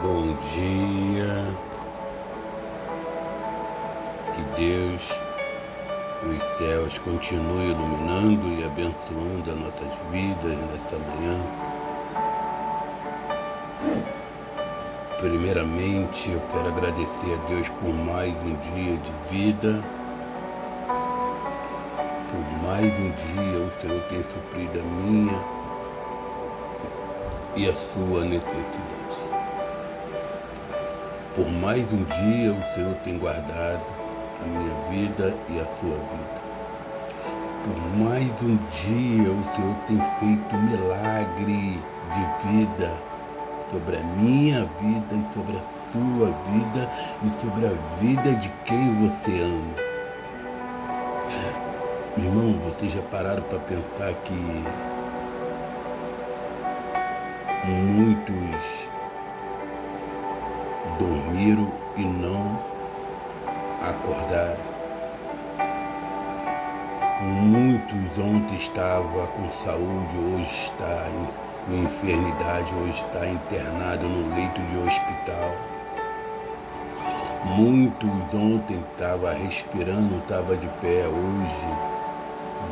Bom dia, que Deus, os céus continue iluminando e abençoando as nossas vidas nessa manhã. Primeiramente, eu quero agradecer a Deus por mais um dia de vida, por mais um dia o Senhor tem suprido a minha e a sua necessidade. Por mais um dia o Senhor tem guardado a minha vida e a sua vida. Por mais um dia o Senhor tem feito um milagre de vida sobre a minha vida e sobre a sua vida e sobre a vida de quem você ama. Irmão, vocês já pararam para pensar que muitos dormiram e não acordaram? Muitos ontem estavam com saúde, hoje está com enfermidade, hoje está internado no leito de hospital. Muitos ontem estavam respirando, estavam de pé, hoje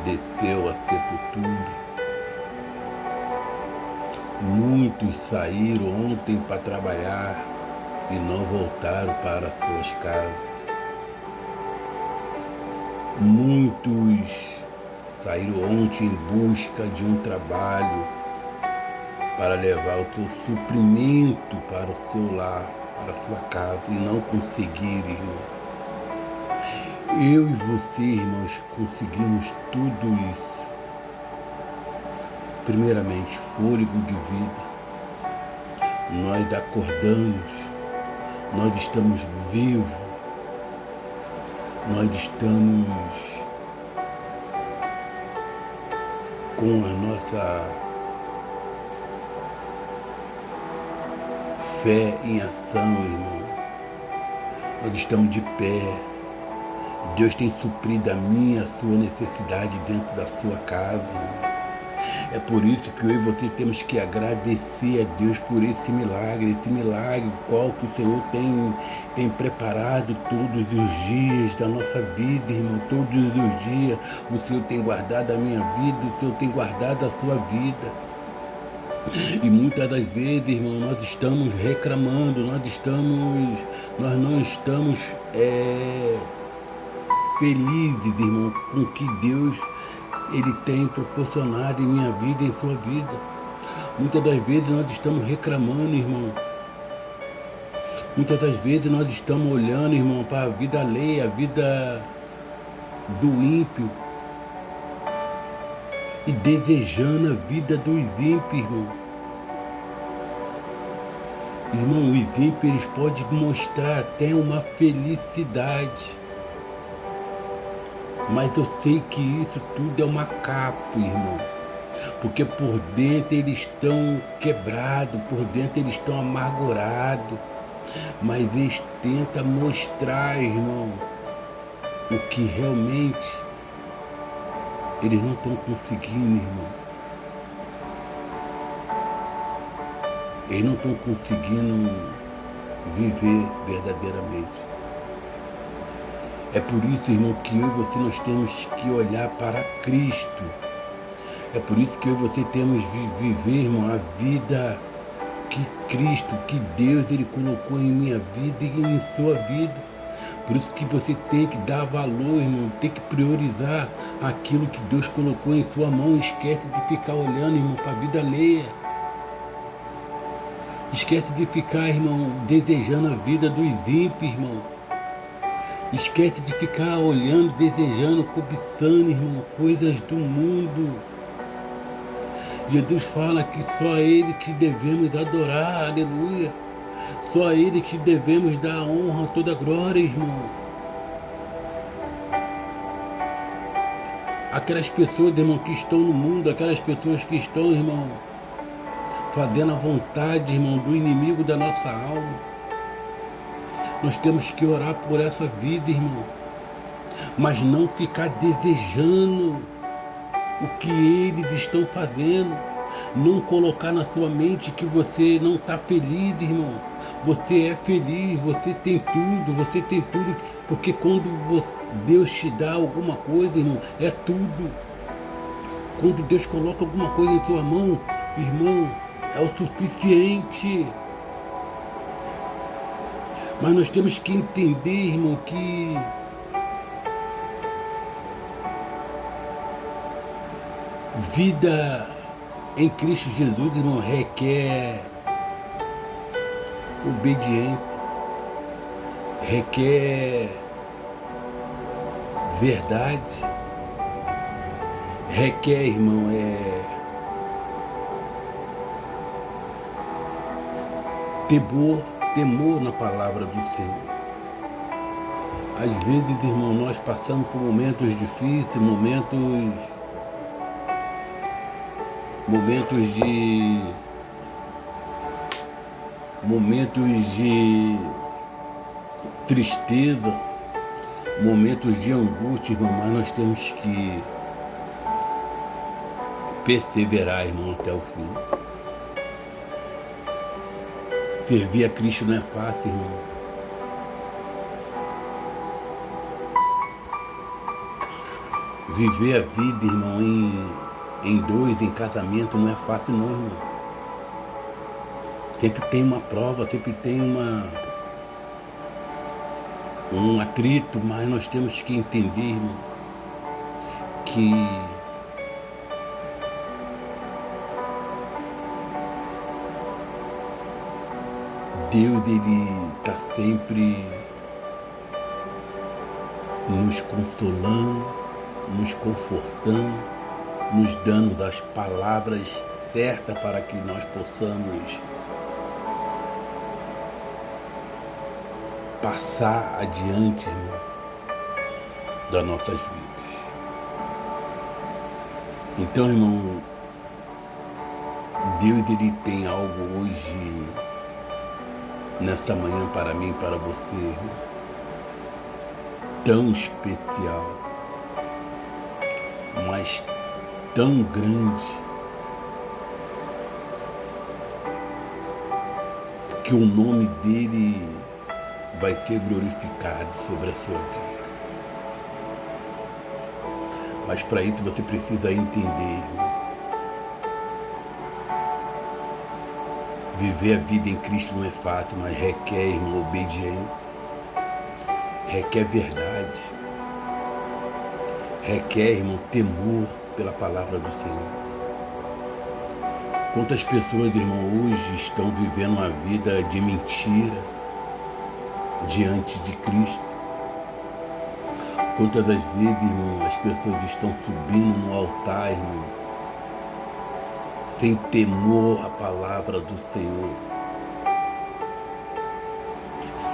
desceu a sepultura. Muitos saíram ontem para trabalhar e não voltaram para suas casas. Muitos saíram ontem em busca de um trabalho para levar o seu suprimento para o seu lar, para a sua casa, e não conseguiram, irmão. Eu e você, irmãos, conseguimos tudo isso. Primeiramente, fôlego de vida. Nós acordamos, nós estamos vivos, nós estamos com a nossa fé em ação, irmão. Nós estamos de pé. Deus tem suprido a minha, a sua necessidade dentro da sua casa, irmão. É por isso que eu e você temos que agradecer a Deus por esse milagre qual que o Senhor tem preparado todos os dias da nossa vida, irmão. Todos os dias o Senhor tem guardado a minha vida, o Senhor tem guardado a sua vida. E muitas das vezes, irmão, nós estamos reclamando, nós não estamos felizes, irmão, com o que Deus Ele tem proporcionado em minha vida e em sua vida. Muitas das vezes nós estamos reclamando, irmão. Muitas das vezes nós estamos olhando, irmão, para a vida alheia, a vida do ímpio, e desejando a vida dos ímpios, irmão. Irmão, os ímpios, eles podem mostrar até uma felicidade, mas eu sei que isso tudo é uma capa, irmão. Porque por dentro eles estão quebrados, por dentro eles estão amargurados. Mas eles tentam mostrar, irmão, o que realmente eles não estão conseguindo, irmão. Eles não estão conseguindo viver verdadeiramente. É por isso, irmão, que eu e você nós temos que olhar para Cristo. É por isso que eu e você temos que viver, irmão, a vida que Cristo, que Deus, Ele colocou em minha vida e em sua vida. Por isso que você tem que dar valor, irmão, tem que priorizar aquilo que Deus colocou em sua mão. Esquece de ficar olhando, irmão, para a vida alheia. Esquece de ficar, irmão, desejando a vida dos ímpios, irmão. Esquece de ficar olhando, desejando, cobiçando, irmão, coisas do mundo. Jesus fala que só a Ele que devemos adorar, aleluia. Só a Ele que devemos dar honra, toda a glória, irmão. Aquelas pessoas, irmão, que estão no mundo, aquelas pessoas que estão, irmão, fazendo a vontade, irmão, do inimigo da nossa alma. Nós temos que orar por essa vida, irmão. Mas não ficar desejando o que eles estão fazendo. Não colocar na sua mente que você não está feliz, irmão. Você é feliz, você tem tudo, porque quando Deus te dá alguma coisa, irmão, é tudo. Quando Deus coloca alguma coisa em sua mão, irmão, é o suficiente. Mas nós temos que entender, irmão, que vida em Cristo Jesus, irmão, requer obediência, requer verdade, requer, irmão, temor na palavra do Senhor. Às vezes, irmão, nós passamos por momentos difíceis, momentos de tristeza, momentos de angústia, irmão, mas nós temos que perseverar, irmão, até o fim. Servir a Cristo não é fácil, irmão. Viver a vida, irmão, em dois, em casamento, não é fácil não, irmão. Sempre tem uma prova, sempre tem um atrito, mas nós temos que entender, irmão, que Deus, Ele está sempre nos consolando, nos confortando, nos dando as palavras certas para que nós possamos passar adiante, irmão, das nossas vidas. Então, irmão, Deus, Ele tem algo hoje, nesta manhã, para mim e para você, irmão, tão especial, mas tão grande, que o nome dele vai ser glorificado sobre a sua vida. Mas para isso você precisa entender, irmão. Viver a vida em Cristo não é fácil, mas requer, irmão, obediência, requer verdade, requer, irmão, temor pela palavra do Senhor. Quantas pessoas, irmão, hoje estão vivendo uma vida de mentira diante de Cristo? Quantas das vezes, irmão, as pessoas estão subindo no altar, irmão, sem temor à palavra do Senhor,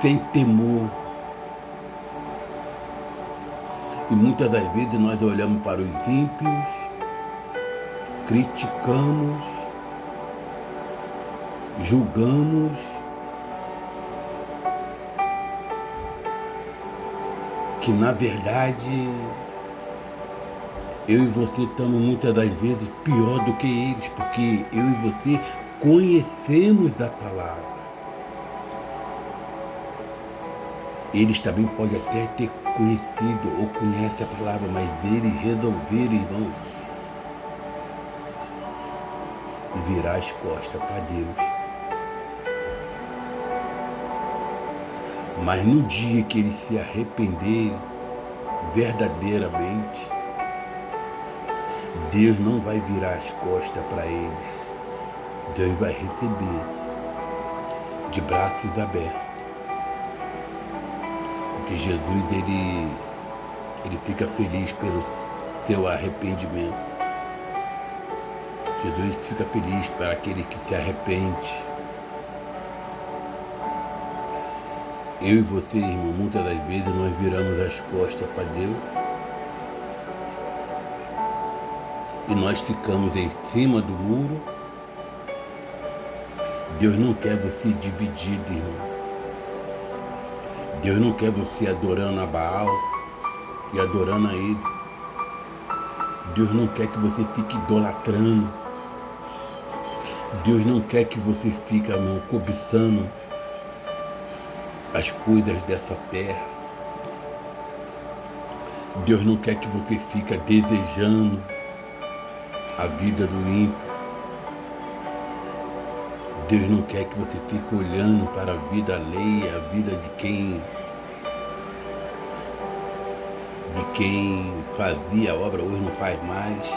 sem temor. E muitas das vezes nós olhamos para os ímpios, criticamos, julgamos, que na verdade eu e você estamos muitas das vezes pior do que eles, porque eu e você conhecemos a palavra. Eles também podem até ter conhecido ou conhecem a palavra, mas eles resolveram, irmão, virar as costas para Deus. Mas no dia que eles se arrependerem verdadeiramente, Deus não vai virar as costas para eles. Deus vai receber de braços abertos. Porque Jesus, ele fica feliz pelo seu arrependimento. Jesus fica feliz para aquele que se arrepende. Eu e você, irmão, muitas das vezes nós viramos as costas para Deus e nós ficamos em cima do muro. Deus não quer você dividido, irmão. Deus não quer você adorando a Baal e adorando a Ele. Deus não quer que você fique idolatrando. Deus não quer que você fique, irmão, cobiçando as coisas dessa terra. Deus não quer que você fique desejando a vida do ímpio. Deus não quer que você fique olhando para a vida alheia, a vida de quem fazia a obra, hoje não faz mais.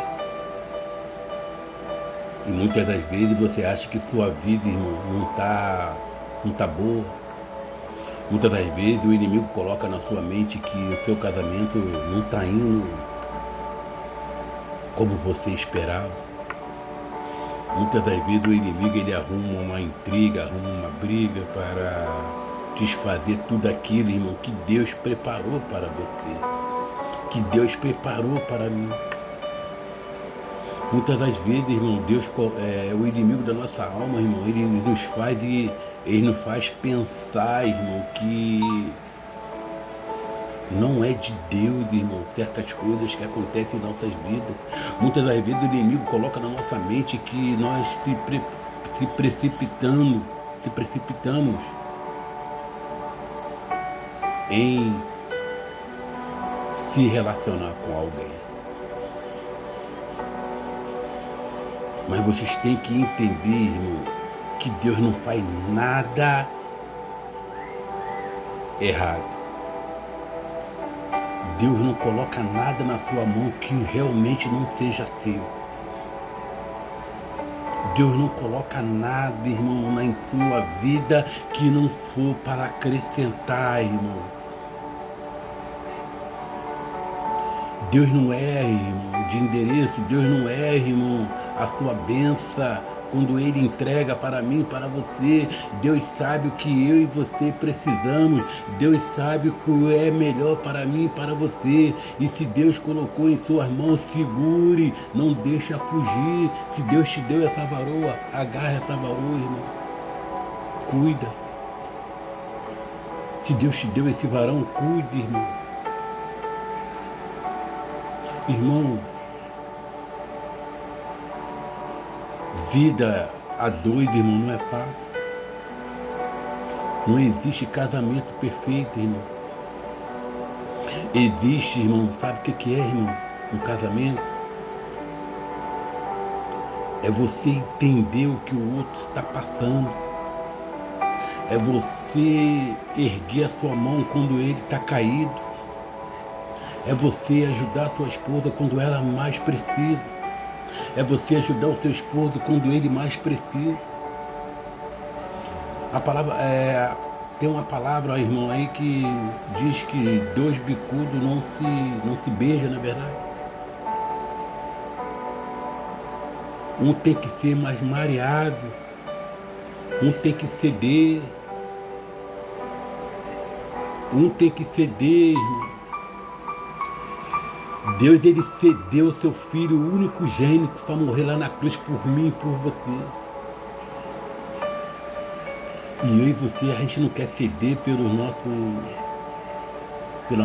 E muitas das vezes você acha que sua vida, irmão, não tá boa. Muitas das vezes o inimigo coloca na sua mente que o seu casamento não está indo como você esperava. Muitas das vezes o inimigo ele arruma uma intriga, arruma uma briga para desfazer tudo aquilo, irmão, que Deus preparou para você, que Deus preparou para mim. Muitas das vezes, irmão, Deus o inimigo da nossa alma, irmão, ele nos faz pensar, irmão, que não é de Deus, irmão, certas coisas que acontecem em nossas vidas. Muitas das vezes o inimigo coloca na nossa mente que nós se precipitamos em se relacionar com alguém. Mas vocês têm que entender, irmão, que Deus não faz nada errado. Deus não coloca nada na sua mão que realmente não seja seu. Deus não coloca nada, irmão, na sua vida que não for para acrescentar, irmão. Deus não erra, irmão, de endereço. Deus não erra, irmão, a sua bênção quando Ele entrega para mim, para você. Deus sabe o que eu e você precisamos. Deus sabe o que é melhor para mim, para você. E se Deus colocou em suas mãos, segure, não deixa fugir. Se Deus te deu essa varoa, agarra essa varoa, irmão. Cuida. Se Deus te deu esse varão, cuide, irmão. Irmão, vida a dois, irmão, não é fácil. Não existe casamento perfeito, irmão. Existe, irmão, sabe o que é, irmão? Um casamento é você entender o que o outro está passando. É você erguer a sua mão quando ele está caído. É você ajudar a sua esposa quando ela mais precisa. É você ajudar o seu esposo quando ele mais precisa. A palavra tem uma palavra, irmão, aí que diz que dois bicudos não se beijam, na verdade. Um tem que ser mais mareado, um tem que ceder, irmão. Deus, ele cedeu o seu filho, o único gênito, para morrer lá na cruz por mim e por você. E eu e você, a gente não quer ceder pela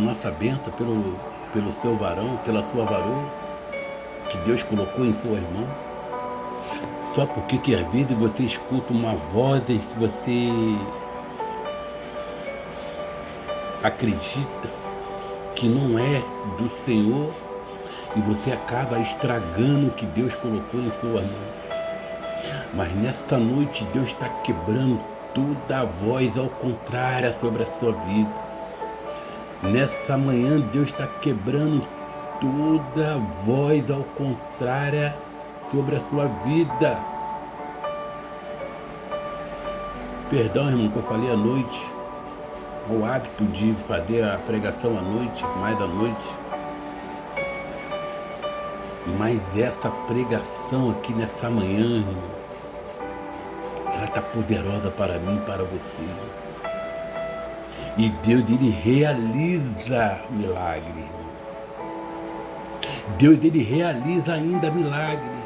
nossa bênção, pelo seu varão, pela sua varoa, que Deus colocou em suas mãos. Só porque que às vezes você escuta uma voz que você acredita que não é do Senhor, e você acaba estragando o que Deus colocou em sua mão. Mas nessa noite Deus está quebrando toda a voz ao contrário sobre a sua vida. Nessa manhã Deus está quebrando toda a voz ao contrário sobre a sua vida. Perdão, irmão, que eu falei à noite. O hábito de fazer a pregação à noite, mais à noite. Mas essa pregação aqui nessa manhã, irmão, ela está poderosa para mim e para você. E Deus, ele realiza milagre, irmão. Deus, ele realiza ainda milagre.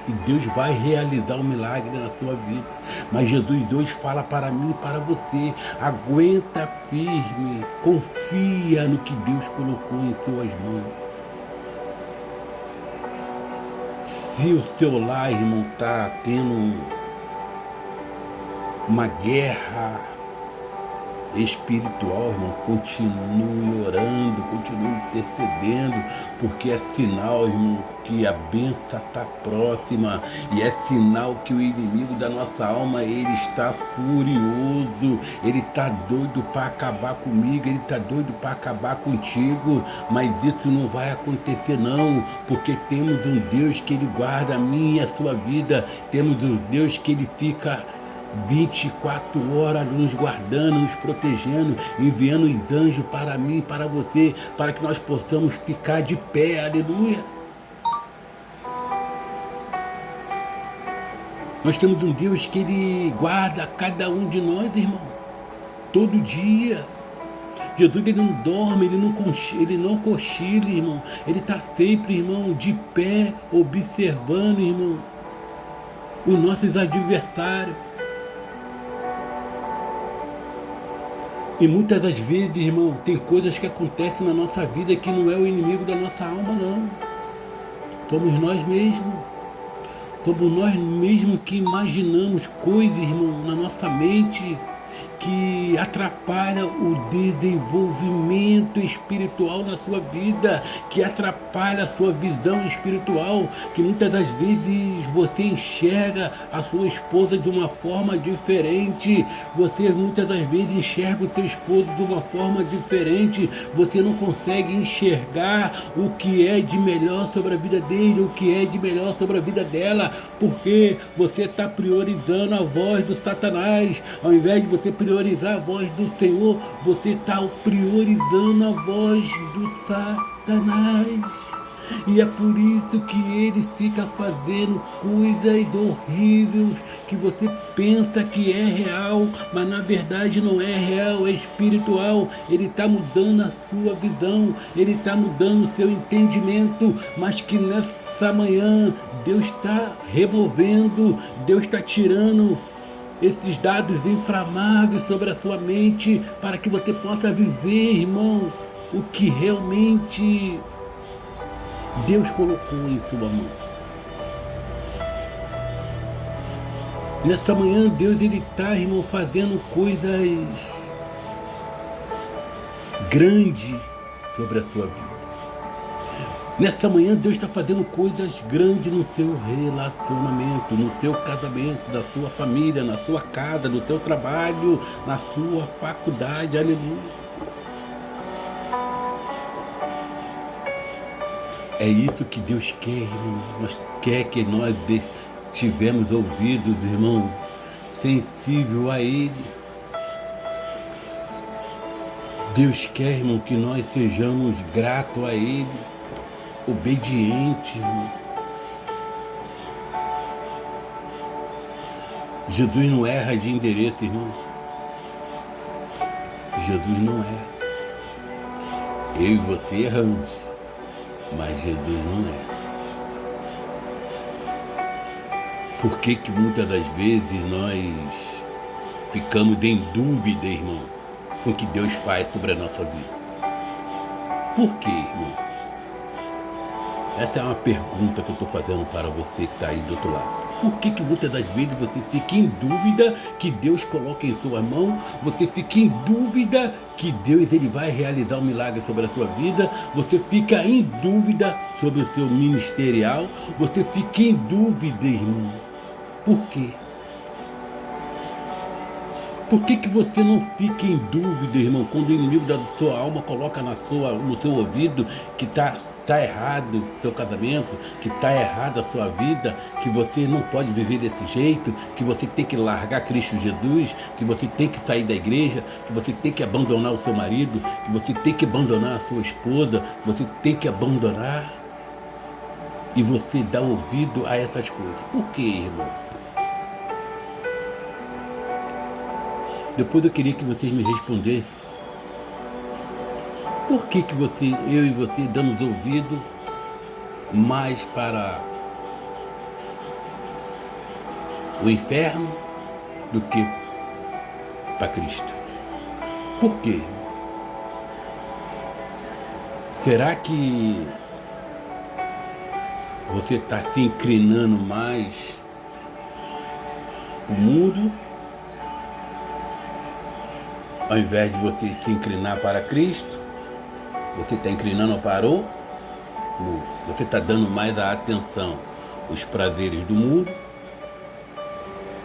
E Deus vai realizar um milagre na sua vida. Mas Jesus hoje fala para mim e para você. Aguenta firme. Confia no que Deus colocou em suas mãos. Se o seu lar, irmão, está tendo uma guerra espiritual, irmão, continue orando, continue intercedendo, porque é sinal, irmão, que a bênção está próxima, e é sinal que o inimigo da nossa alma, ele está furioso, ele está doido para acabar comigo, ele está doido para acabar contigo, mas isso não vai acontecer não, porque temos um Deus que ele guarda a minha e a sua vida, temos um Deus que ele fica 24 horas nos guardando, nos protegendo, enviando os anjos para mim e para você, para que nós possamos ficar de pé, aleluia. Nós temos um Deus que ele guarda cada um de nós, irmão, todo dia. Jesus, ele não dorme, ele não cochila, irmão, ele está sempre, irmão, de pé, observando, irmão, os nossos adversários. E muitas das vezes, irmão, tem coisas que acontecem na nossa vida que não é o inimigo da nossa alma, não. Somos nós mesmos. Somos nós mesmos que imaginamos coisas, irmão, na nossa mente que atrapalha o desenvolvimento espiritual na sua vida, que atrapalha a sua visão espiritual, que muitas das vezes você enxerga a sua esposa de uma forma diferente, você muitas das vezes enxerga o seu esposo de uma forma diferente, você não consegue enxergar o que é de melhor sobre a vida dele, o que é de melhor sobre a vida dela, porque você está priorizando a voz do Satanás, ao invés de você priorizar a voz do Senhor, você está priorizando a voz do Satanás. E é por isso que ele fica fazendo coisas horríveis que você pensa que é real, mas na verdade não é real, é espiritual. Ele está mudando a sua visão, ele está mudando o seu entendimento, mas que nessa manhã Deus está removendo, Deus está tirando esses dados inflamáveis sobre a sua mente, para que você possa viver, irmão, o que realmente Deus colocou em sua mão. Nessa manhã, Deus está, irmão, fazendo coisas grandes sobre a sua vida. Nessa manhã, Deus está fazendo coisas grandes no seu relacionamento, no seu casamento, na sua família, na sua casa, no seu trabalho, na sua faculdade, aleluia. É isso que Deus quer, irmão. Nós quer que nós tivemos ouvidos, irmão, sensível a Ele. Deus quer, irmão, que nós sejamos gratos a Ele, obediente, irmão. Jesus não erra de endereço, irmão. Jesus não erra. Eu e você erramos, mas Jesus não erra. Por que muitas das vezes nós ficamos em dúvida, irmão, com o que Deus faz sobre a nossa vida? Por quê, irmão? Essa é uma pergunta que eu estou fazendo para você que está aí do outro lado. Por que muitas das vezes você fica em dúvida que Deus coloca em sua mão? Você fica em dúvida que Deus ele vai realizar um milagre sobre a sua vida? Você fica em dúvida sobre o seu ministerial? Você fica em dúvida, irmão. Por quê? Por que você não fica em dúvida, irmão, quando o inimigo da sua alma coloca no seu ouvido que está errado o seu casamento, que está errada a sua vida, que você não pode viver desse jeito, que você tem que largar Cristo Jesus, que você tem que sair da igreja, que você tem que abandonar o seu marido, que você tem que abandonar a sua esposa, que você tem que abandonar, e você dá ouvido a essas coisas? Por quê, irmão? Depois eu queria que vocês me respondessem. Por que eu e você damos ouvido mais para o inferno do que para Cristo? Por quê? Será que você está se inclinando mais para o mundo Ao invés de você se inclinar para Cristo, você está inclinando para o mundo. Você está dando mais a atenção aos prazeres do mundo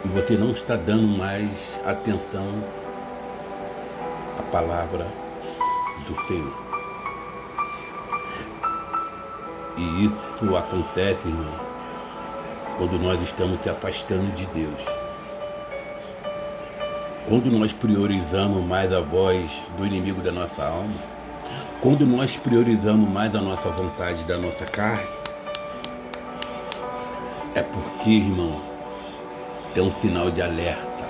e você não está dando mais atenção à palavra do Senhor. E isso acontece, irmão, quando nós estamos se afastando de Deus. Quando nós priorizamos mais a voz do inimigo da nossa alma, quando nós priorizamos mais a nossa vontade da nossa carne, é porque, irmão, tem um sinal de alerta.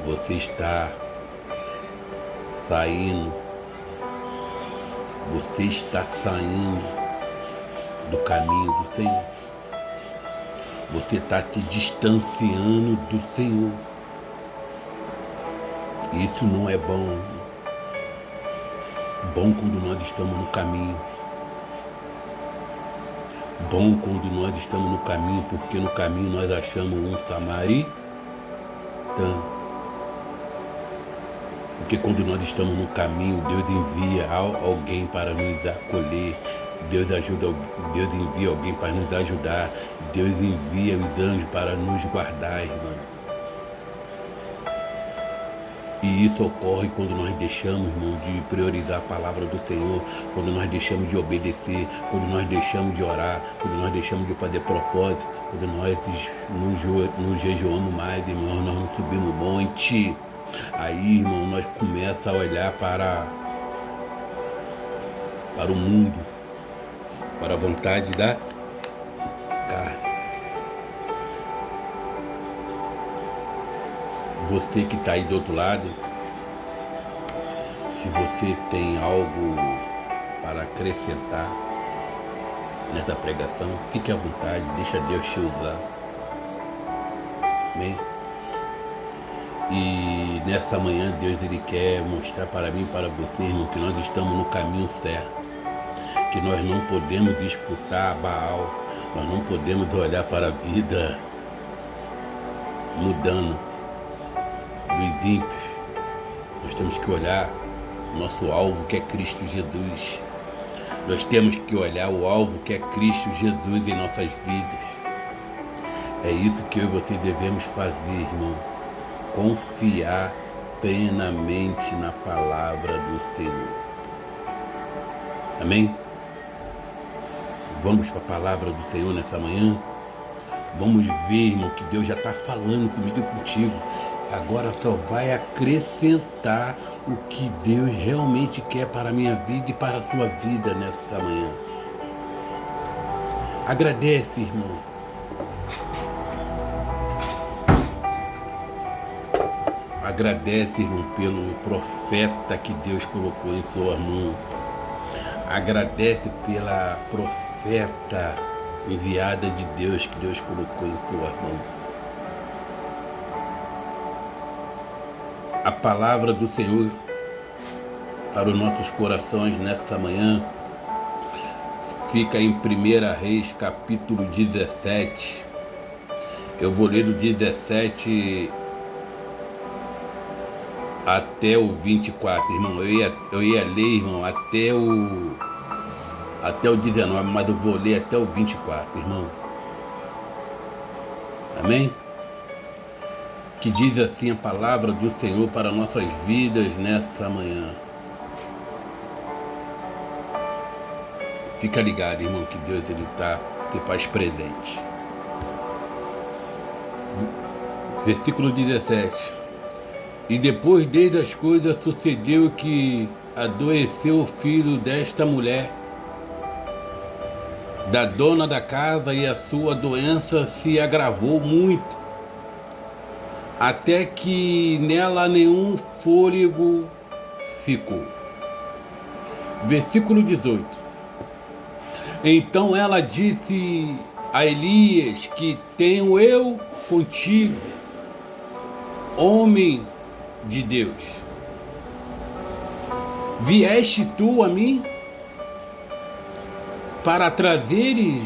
Você está saindo do caminho do Senhor. Você está se distanciando do Senhor. Isso não é bom. Bom quando nós estamos no caminho. Bom quando nós estamos no caminho, porque no caminho nós achamos um samaritano. Porque quando nós estamos no caminho, Deus envia alguém para nos acolher. Deus envia alguém para nos ajudar. Deus envia os anjos para nos guardar, irmão. E isso ocorre quando nós deixamos, irmão, de priorizar a palavra do Senhor, quando nós deixamos de obedecer, quando nós deixamos de orar, quando nós deixamos de fazer propósito, quando nós não jejuamos mais, irmão, nós não subimos o monte. Aí, irmão, nós começamos a olhar para o mundo, para a vontade da carne. Você que está aí do outro lado, se você tem algo para acrescentar nessa pregação, fique à vontade, deixa Deus te usar. Amém? E nessa manhã Deus ele quer mostrar para mim e para você, irmão, que nós estamos no caminho certo, que nós não podemos disputar Baal, nós não podemos olhar para a vida mudando dos ímpios. Nós temos que olhar o nosso alvo, que é Cristo Jesus. Nós temos que olhar o alvo, que é Cristo Jesus em nossas vidas. É isso que eu e você devemos fazer, irmão. Confiar plenamente na palavra do Senhor. Amém? Vamos para a palavra do Senhor nessa manhã? Vamos ver, irmão, que Deus já está falando comigo e contigo. Agora só vai acrescentar o que Deus realmente quer para a minha vida e para a sua vida nessa manhã. Agradece, irmão. Agradece, irmão, pelo profeta que Deus colocou em sua mão. Agradece pela profeta enviada de Deus que Deus colocou em sua mão. A palavra do Senhor para os nossos corações nessa manhã fica em 1 Reis, capítulo 17. Eu vou ler do 17 até o 24, irmão. Eu ia ler, irmão, até o 19, mas eu vou ler até o 24, irmão. Amém? Que diz assim a palavra do Senhor para nossas vidas nessa manhã. Fica ligado, irmão, que Deus ele se faz presente. Versículo 17. E depois destas coisas sucedeu que adoeceu o filho desta mulher, da dona da casa, e a sua doença se agravou muito, até que nela nenhum fôlego ficou. Versículo 18. Então ela disse a Elias: que tenho eu contigo, homem de Deus? Vieste tu a mim para trazeres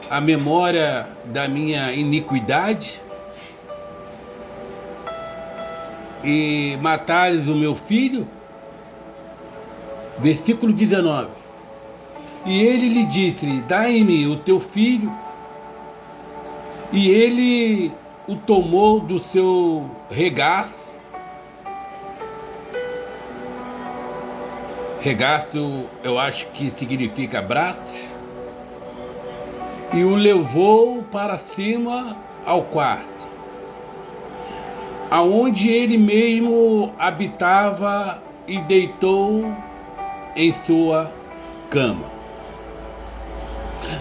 a memória da minha iniquidade? e matares o meu filho? Versículo 19. E ele lhe disse: dai-me o teu filho. E ele o tomou do seu regaço. Regaço, eu acho que significa braços. E o levou para cima ao quarto, aonde ele mesmo habitava, e deitou em sua cama.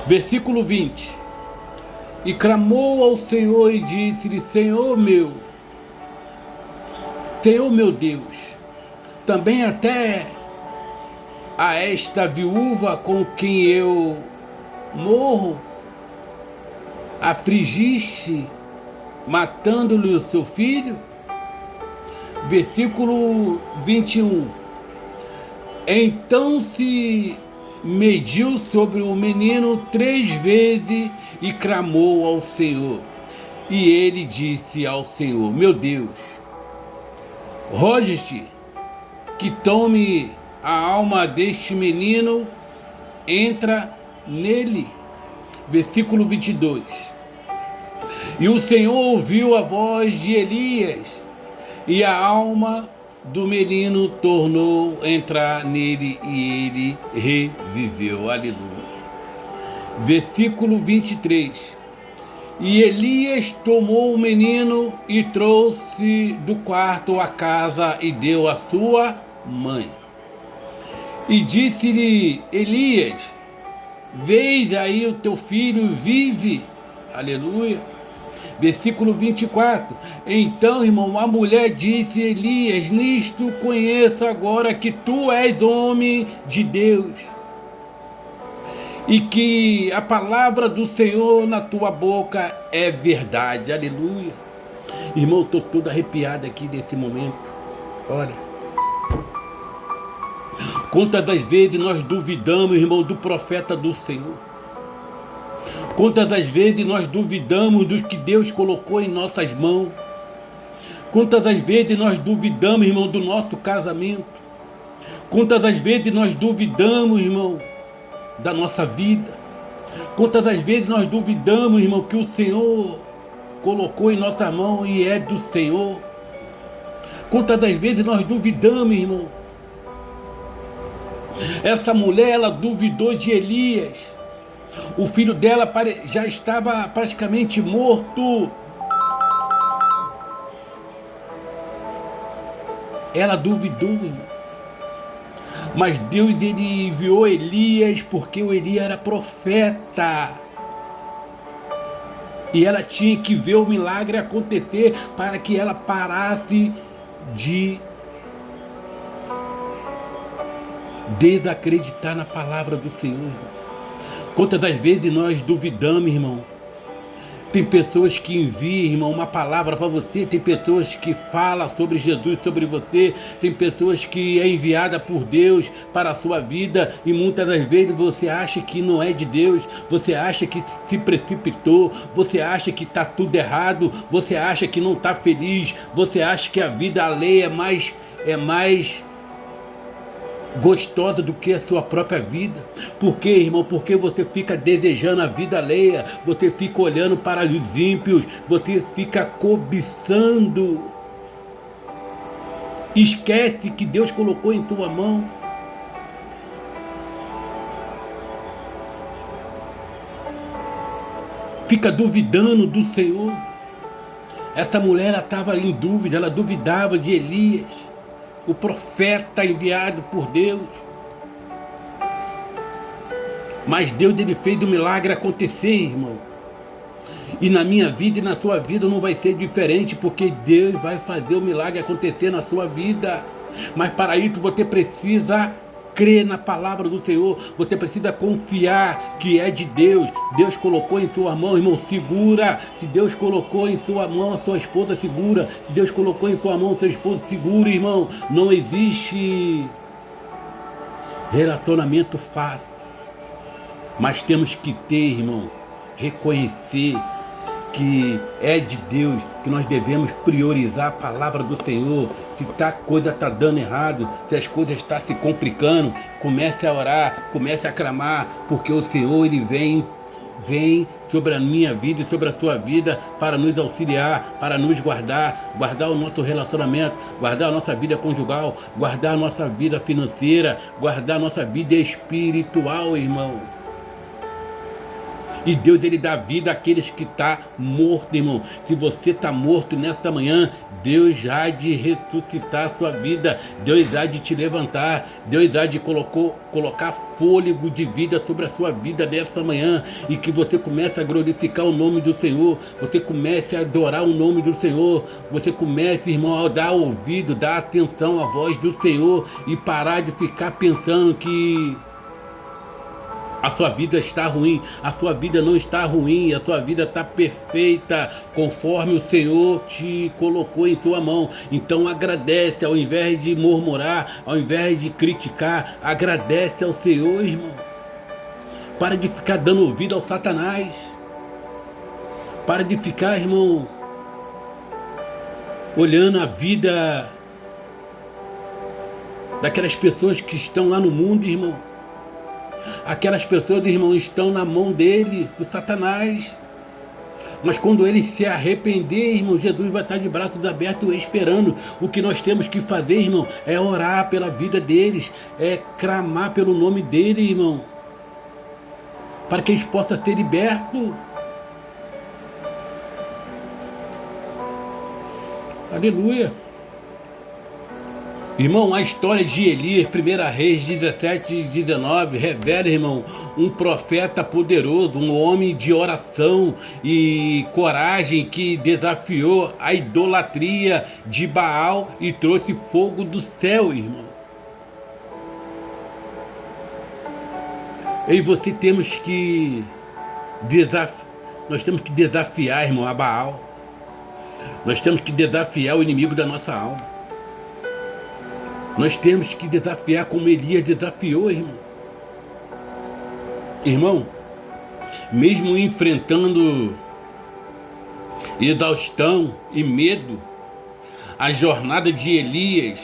Versículo 20. E clamou ao Senhor e disse-lhe: Senhor meu Deus, também até a esta viúva com quem eu morro afligiste, matando-lhe o seu filho? Versículo 21. Então se mediu sobre o menino 3 vezes e clamou ao Senhor. E ele disse ao Senhor: meu Deus, rogo-te que tome a alma deste menino, entra nele. Versículo 22. E o Senhor ouviu a voz de Elias, e a alma do menino tornou a entrar nele, e ele reviveu. Aleluia. Versículo 23. E Elias tomou o menino e trouxe do quarto à casa e deu à sua mãe. E disse-lhe Elias: vês aí o teu filho vive. Aleluia. Versículo 24. Então, irmão, a mulher disse: Elias, nisto conheço agora que tu és homem de Deus, e que a palavra do Senhor na tua boca é verdade. Aleluia. Irmão, estou todo arrepiado aqui nesse momento. Olha, quantas das vezes nós duvidamos, irmão, do profeta do Senhor? Quantas das vezes nós duvidamos do que Deus colocou em nossas mãos? Quantas das vezes nós duvidamos, irmão, do nosso casamento? Quantas das vezes nós duvidamos, irmão, da nossa vida? Quantas das vezes nós duvidamos, irmão, que o Senhor colocou em nossa mão e é do Senhor? Quantas das vezes nós duvidamos, irmão? Essa mulher, ela duvidou de Elias. O filho dela já estava praticamente morto. Ela duvidou, irmão. Mas Deus, ele enviou Elias, porque o Elias era profeta. E ela tinha que ver o milagre acontecer para que ela parasse de desacreditar na palavra do Senhor, irmão. Quantas das vezes nós duvidamos, irmão? Tem pessoas que enviam, irmão, uma palavra para você, tem pessoas que falam sobre Jesus, sobre você, tem pessoas que é enviada por Deus para a sua vida, e muitas das vezes você acha que não é de Deus, você acha que se precipitou, você acha que está tudo errado, você acha que não está feliz, você acha que a vida alheia é mais gostosa do que a sua própria vida. Por quê, irmão? Porque você fica desejando a vida alheia, você fica olhando para os ímpios, você fica cobiçando. Esquece que Deus colocou em tua mão. Fica duvidando do Senhor. Essa mulher, ela estava em dúvida, ela duvidava de Elias, o profeta enviado por Deus. Mas Deus, ele fez o milagre acontecer, irmão. E na minha vida e na sua vida não vai ser diferente, porque Deus vai fazer o milagre acontecer na sua vida. Mas para isso você precisa crer na palavra do Senhor, você precisa confiar que é de Deus. Deus colocou em sua mão, irmão, segura. Se Deus colocou em sua mão, a sua esposa, segura. Se Deus colocou em sua mão, seu esposo, segura, irmão. Não existe relacionamento fácil, mas temos que ter, irmão, reconhecer que é de Deus, que nós devemos priorizar a palavra do Senhor. Se a coisa está dando errado, se as coisas estão se complicando, comece a orar, comece a clamar, porque o Senhor ele vem sobre a minha vida e sobre a sua vida para nos auxiliar, para nos guardar o nosso relacionamento, guardar a nossa vida conjugal, guardar a nossa vida financeira, guardar a nossa vida espiritual, irmão. E Deus ele dá vida àqueles que estão mortos, irmão. Se você está morto nesta manhã, Deus há de ressuscitar a sua vida. Deus há de te levantar. Deus há de colocar fôlego de vida sobre a sua vida nesta manhã. E que você comece a glorificar o nome do Senhor. Você comece a adorar o nome do Senhor. Você comece, irmão, a dar ouvido, dar atenção à voz do Senhor. E parar de ficar pensando que a sua vida está ruim. A sua vida não está ruim, a sua vida está perfeita, conforme o Senhor te colocou em tua mão. Então agradece, ao invés de murmurar, ao invés de criticar, agradece ao Senhor, irmão. Para de ficar dando ouvido ao Satanás. Para de ficar, irmão, olhando a vida daquelas pessoas que estão lá no mundo, irmão. Aquelas pessoas, irmão, estão na mão dele, do Satanás. Mas quando ele se arrepender, irmão, Jesus vai estar de braços abertos esperando. O que nós temos que fazer, irmão, é orar pela vida deles, é clamar pelo nome dele, irmão, para que eles possam ser libertos. Aleluia. Irmão, a história de Elias, 1 Reis 17:19, revela, irmão, um profeta poderoso, um homem de oração e coragem que desafiou a idolatria de Baal e trouxe fogo do céu, irmão. Eu e você nós temos que desafiar, irmão, a Baal. Nós temos que desafiar o inimigo da nossa alma. Nós temos que desafiar como Elias desafiou, irmão. Irmão, mesmo enfrentando exaustão e medo, a jornada de Elias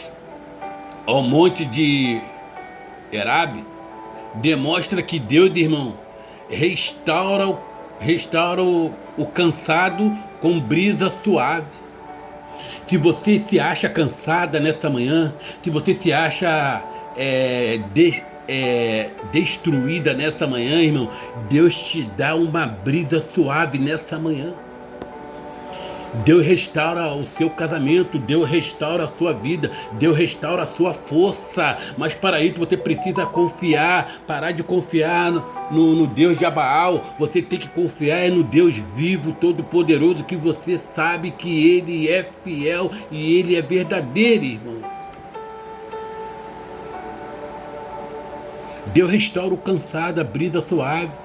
ao monte de Erabe demonstra que Deus, irmão, restaura o cansado com brisa suave. Se você se acha cansada nessa manhã, se você se acha destruída nessa manhã, irmão, Deus te dá uma brisa suave nessa manhã. Deus restaura o seu casamento, Deus restaura a sua vida, Deus restaura a sua força. Mas para isso você precisa confiar, parar de confiar no Deus de Baal. Você tem que confiar no Deus vivo, todo-poderoso, que você sabe que Ele é fiel e Ele é verdadeiro, irmão. Deus restaura o cansado, a brisa suave.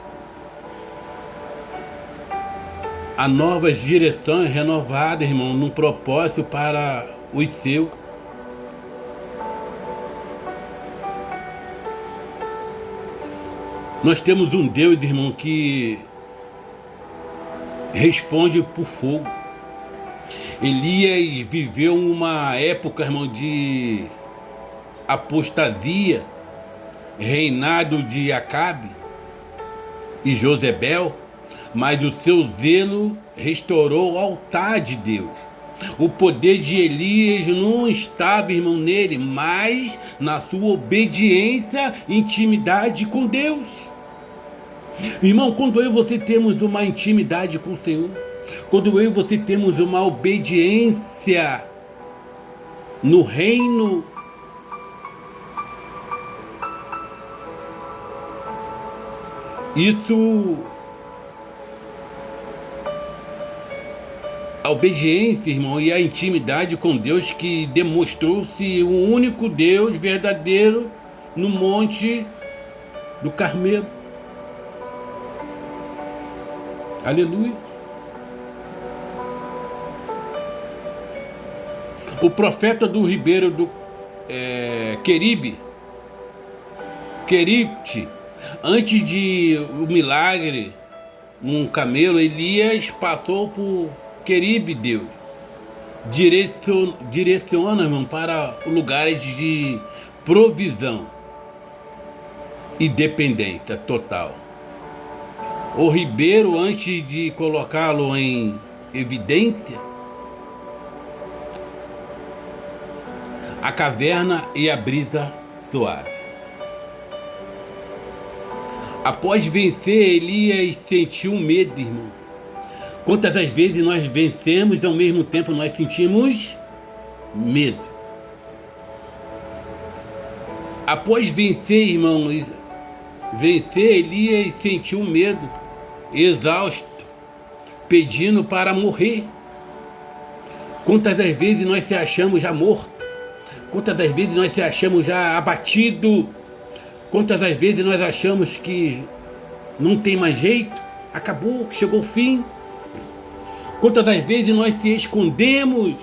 Há novas direções renovadas, irmão, num propósito para os seus. Nós temos um Deus, irmão, que responde por fogo. Elias viveu uma época, irmão, de apostasia, reinado de Acabe e Jezebel. Mas o seu zelo restaurou o altar de Deus. O poder de Elias não estava, irmão, nele, mas na sua obediência e intimidade com Deus. Irmão, quando eu e você temos uma intimidade com o Senhor, quando eu e você temos uma obediência no reino, a obediência, irmão, e a intimidade com Deus que demonstrou-se o único Deus verdadeiro no Monte do Carmelo. Aleluia. O profeta do ribeiro do Querite, antes de o milagre num camelo, Elias passou por Queribe, Deus direciona, irmão, para lugares de provisão e dependência total. O ribeiro, antes de colocá-lo em evidência, a caverna e a brisa suave. Após vencer, Elias sentiu medo, irmão. Quantas das vezes nós vencemos e ao mesmo tempo nós sentimos medo? Após vencer, irmão, Elias sentiu medo, exausto, pedindo para morrer. Quantas das vezes nós se achamos já morto? Quantas das vezes nós se achamos já abatido? Quantas das vezes nós achamos que não tem mais jeito? Acabou, chegou o fim. Quantas das vezes nós se escondemos?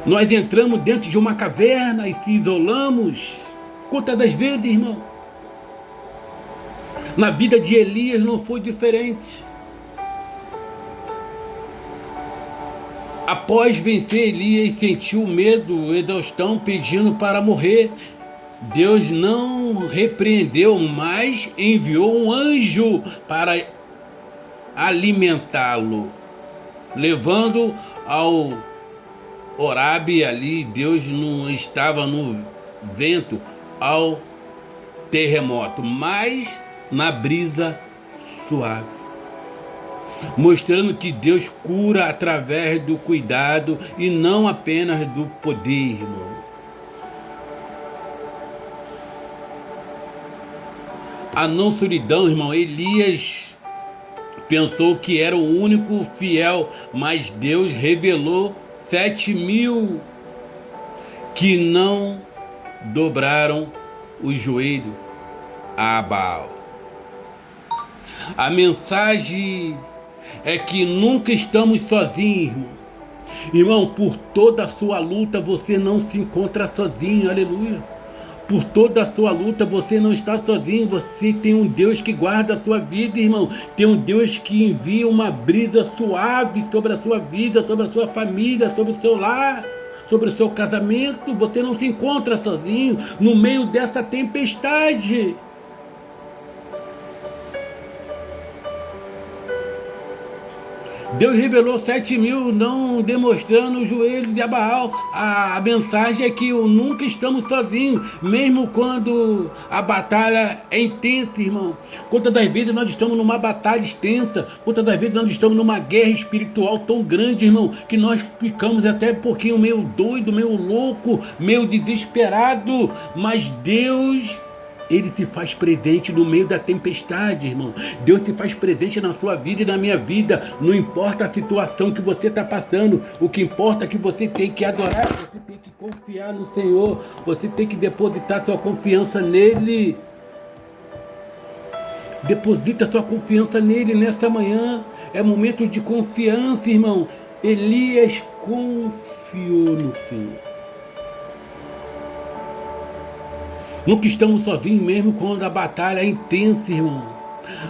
Nós entramos dentro de uma caverna e se isolamos. Quantas das vezes, irmão? Na vida de Elias não foi diferente. Após vencer, Elias sentiu medo, exaustão, pedindo para morrer. Deus não repreendeu, mas enviou um anjo para alimentá-lo, levando ao Orabe ali. Deus não estava no vento, ao terremoto, mas na brisa suave, mostrando que Deus cura através do cuidado e não apenas do poder, irmão. A não solidão, irmão. Elias pensou que era o único fiel, mas Deus revelou 7.000 que não dobraram o joelho a Baal. A mensagem é que nunca estamos sozinhos, irmão. Irmão, por toda a sua luta você não se encontra sozinho, aleluia. Por toda a sua luta você não está sozinho, você tem um Deus que guarda a sua vida, irmão. Tem um Deus que envia uma brisa suave sobre a sua vida, sobre a sua família, sobre o seu lar, sobre o seu casamento. Você não se encontra sozinho no meio dessa tempestade. Deus revelou 7.000, não demonstrando o joelho de Baal. A mensagem é que nunca estamos sozinhos, mesmo quando a batalha é intensa, irmão. Quantas das vezes nós estamos numa batalha extensa, quantas das vezes nós estamos numa guerra espiritual tão grande, irmão, que nós ficamos até um pouquinho meio doido, meio louco, meio desesperado, mas Deus, Ele se faz presente no meio da tempestade, irmão. Deus se faz presente na sua vida e na minha vida. Não importa a situação que você está passando. O que importa é que você tem que adorar. Você tem que confiar no Senhor. Você tem que depositar sua confiança nele. Deposita sua confiança nele nessa manhã. É momento de confiança, irmão. Elias confiou no Senhor. Nunca estamos sozinhos, mesmo quando a batalha é intensa, irmão.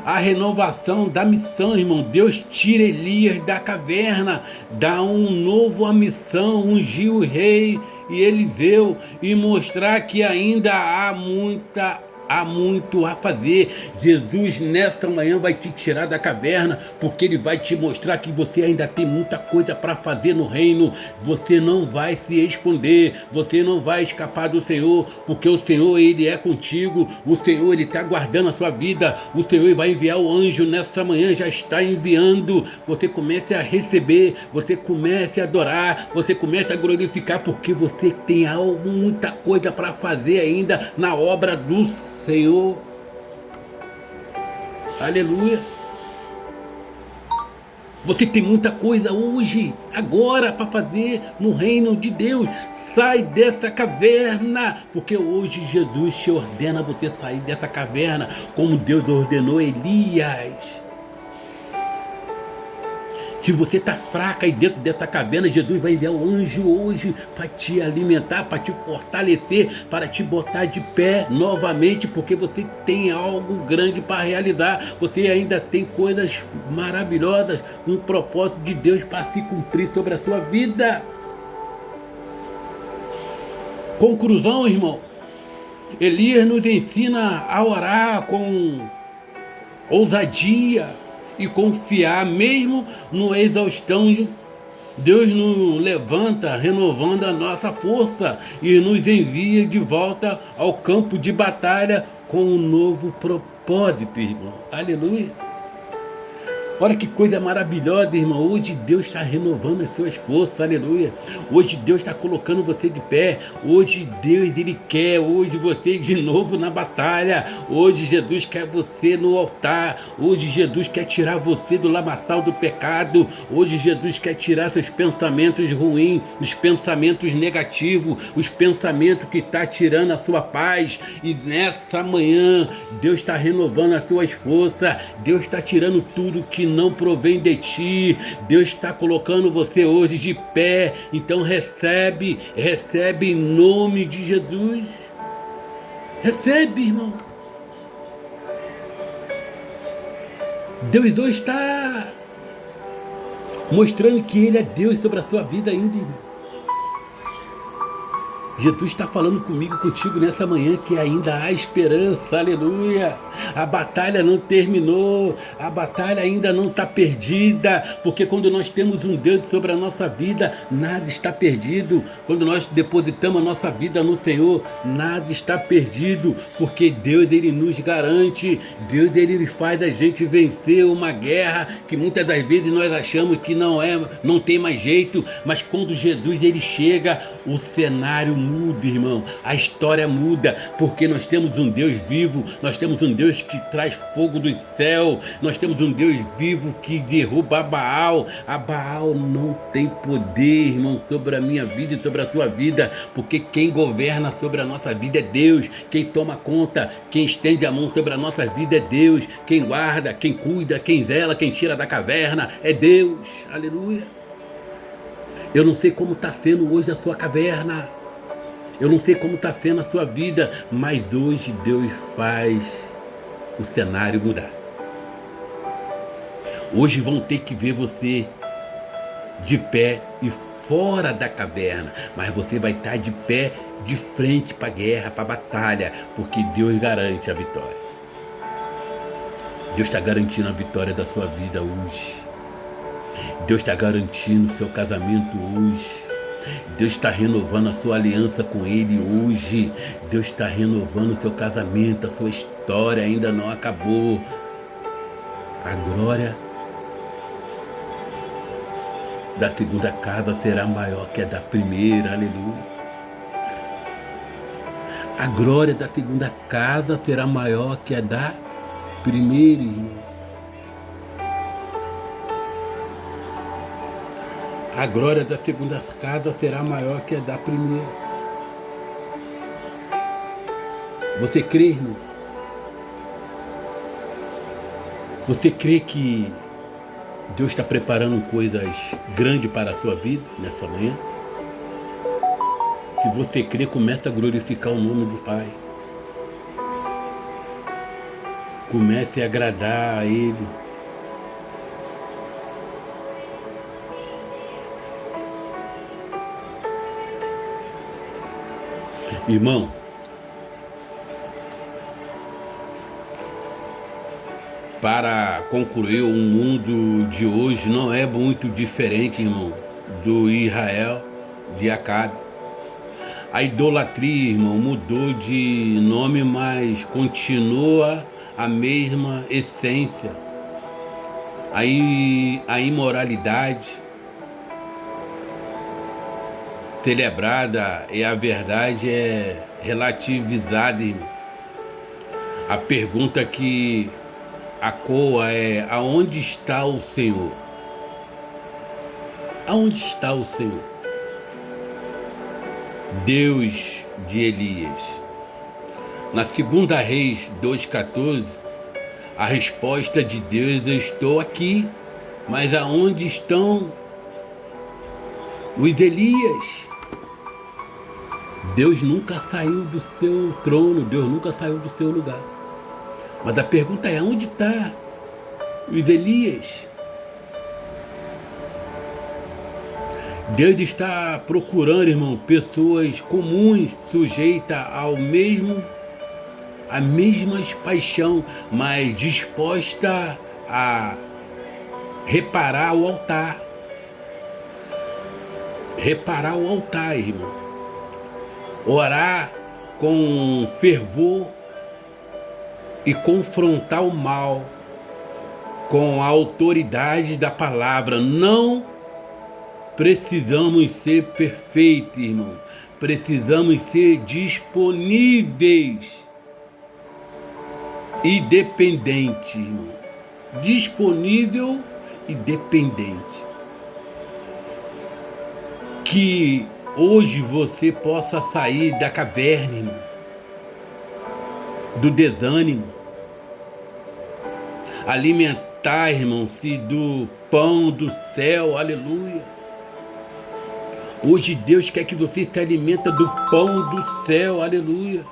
A renovação da missão, irmão. Deus tira Elias da caverna, dá um novo a missão, ungiu o rei e Eliseu e mostrar que ainda há muito a fazer. Jesus nessa manhã vai te tirar da caverna, porque Ele vai te mostrar que você ainda tem muita coisa para fazer no reino. Você não vai se esconder, você não vai escapar do Senhor, porque o Senhor, Ele é contigo. O Senhor, Ele está guardando a sua vida. O Senhor vai enviar o anjo nessa manhã, já está enviando. Você comece a receber, você comece a adorar, você comece a glorificar, porque você tem muita coisa para fazer ainda na obra do Senhor. Aleluia. Você tem muita coisa hoje, agora, para fazer no reino de Deus. Sai dessa caverna, porque hoje Jesus te ordena você sair dessa caverna, como Deus ordenou Elias. Se você está fraca aí dentro dessa caverna, Jesus vai enviar o anjo hoje para te alimentar, para te fortalecer, para te botar de pé novamente, porque você tem algo grande para realizar. Você ainda tem coisas maravilhosas, um propósito de Deus para se cumprir sobre a sua vida. Conclusão, irmão. Elias nos ensina a orar com ousadia e confiar, mesmo no exaustão. Deus nos levanta, renovando a nossa força e nos envia de volta ao campo de batalha com um novo propósito, irmão. Aleluia. Olha que coisa maravilhosa, irmão. Hoje Deus está renovando as suas forças, aleluia. Hoje Deus está colocando você de pé. Hoje Deus, Ele quer hoje você de novo na batalha. Hoje Jesus quer você no altar. Hoje Jesus quer tirar você do lamaçal do pecado. Hoje Jesus quer tirar seus pensamentos ruins, os pensamentos negativos, os pensamentos que estão tirando a sua paz. E nessa manhã Deus está renovando as suas forças. Deus está tirando tudo que não provém de ti. Deus está colocando você hoje de pé. Então recebe em nome de Jesus. Recebe, irmão. Deus hoje está mostrando que Ele é Deus sobre a sua vida ainda, irmão. Jesus está falando comigo, contigo nessa manhã que ainda há esperança, aleluia. A batalha não terminou, a batalha ainda não está perdida, porque quando nós temos um Deus sobre a nossa vida, nada está perdido. Quando nós depositamos a nossa vida no Senhor, nada está perdido, porque Deus, Ele nos garante, Deus, Ele faz a gente vencer uma guerra que muitas das vezes nós achamos que não tem mais jeito, mas quando Jesus, Ele chega, o cenário muda, irmão, a história muda, porque nós temos um Deus vivo, nós temos um Deus que traz fogo do céu, nós temos um Deus vivo que derruba a Baal. A Baal não tem poder, irmão, sobre a minha vida e sobre a sua vida, porque quem governa sobre a nossa vida é Deus, quem toma conta, quem estende a mão sobre a nossa vida é Deus, quem guarda, quem cuida, quem zela, quem tira da caverna é Deus, aleluia. Eu não sei como está sendo hoje a sua caverna, eu não sei como está sendo a sua vida, mas hoje Deus faz o cenário mudar. Hoje vão ter que ver você de pé e fora da caverna, mas você vai estar de pé de frente para a guerra, para a batalha, porque Deus garante a vitória. Deus está garantindo a vitória da sua vida hoje. Deus está garantindo o seu casamento hoje. Deus está renovando a sua aliança com Ele hoje. Deus está renovando o seu casamento, a sua história ainda não acabou. A glória da segunda casa será maior que a da primeira, aleluia. A glória da segunda casa será maior que a da primeira, irmão. A glória da segunda casa será maior que a da primeira. Você crê, irmão? Você crê que Deus está preparando coisas grandes para a sua vida nessa manhã? Se você crê, comece a glorificar o nome do Pai. Comece a agradar a Ele. Irmão, para concluir, o mundo de hoje não é muito diferente, irmão, do Israel de Acabe. A idolatria, irmão, mudou de nome, mas continua a mesma essência. Aí a imoralidade celebrada e a verdade é relativizada, irmão. A pergunta que ecoa é: aonde está o Senhor? Aonde está o Senhor? Deus de Elias. Na 2 Reis 2,14, a resposta de Deus: eu estou aqui, Mas aonde estão os Elias? Deus nunca saiu do seu trono, Deus nunca saiu do seu lugar. Mas a pergunta é, onde está os Elias? Deus está procurando, irmão, pessoas comuns, sujeitas à mesma paixão, mas disposta a reparar o altar. Reparar o altar, irmão. Orar com fervor e confrontar o mal com a autoridade da palavra. Não precisamos ser perfeitos, irmão. Precisamos ser disponíveis e dependentes, irmão. Disponível e dependente. Que hoje você possa sair da caverna, irmão, do desânimo. Alimentar, irmão-se, do pão do céu, aleluia. Hoje Deus quer que você se alimenta do pão do céu, aleluia.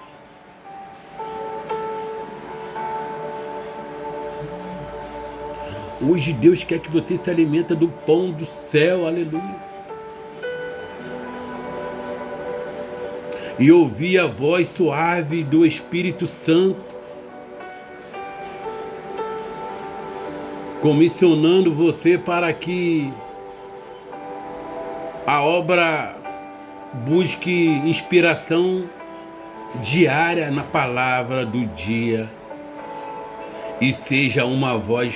Hoje Deus quer que você se alimenta do pão do céu, aleluia. E ouvir a voz suave do Espírito Santo, comissionando você para que a obra busque inspiração diária na palavra do dia e seja uma voz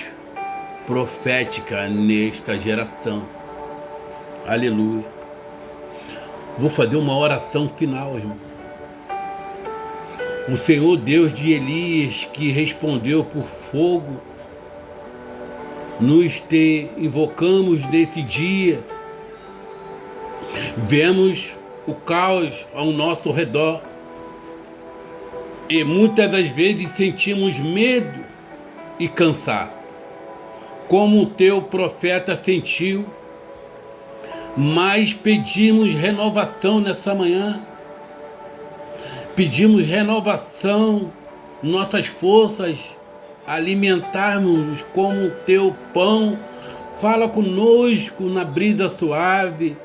profética nesta geração. Aleluia. Vou fazer uma oração final, irmão. O Senhor Deus de Elias, que respondeu por fogo, nos invocamos nesse dia. Vemos o caos ao nosso redor e muitas das vezes sentimos medo e cansaço, como o teu profeta sentiu, mas pedimos renovação nessa manhã, pedimos renovação, nossas forças, alimentarmos como o teu pão. Fala conosco na brisa suave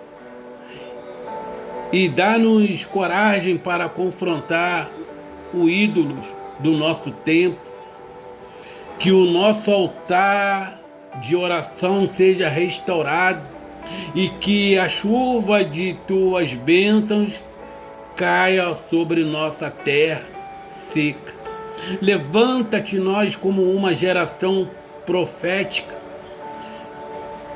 e dá-nos coragem para confrontar os ídolos do nosso tempo. Que o nosso altar de oração seja restaurado e que a chuva de tuas bênçãos caia sobre nossa terra seca. Levanta-te nós como uma geração profética